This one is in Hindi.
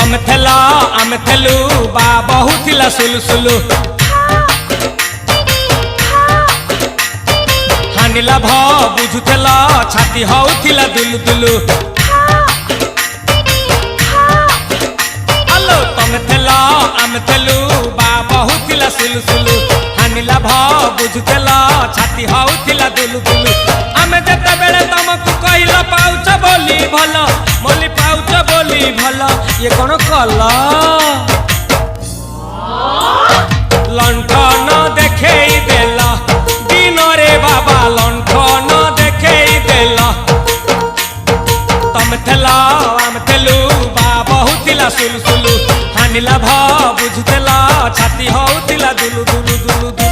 तमे थेला आमे थेलु बा बहुथिला सुलुसुलु हानिला भ बुझुथेला छाती हउथिला दुलुदुलु आलो तमे थेला आमे थेलु बा बहुथिला सुलुसुलु हानिला भ बुझुथेला छाती हउथिला दुलुदुलु आमे जेते बेले तमकु कहिला पाउछ बोली भलो मोली पाउछ बोली भलो ये कोन कला लंठन देखेई देला दिन रे बाबा लंठन देखेई देला तमे थेला आमे थेलु बा बहुथिला सुलुसुलु हानिला भ बुझुथेला छाती हउथिला दुलु दुलु दुलु दुलु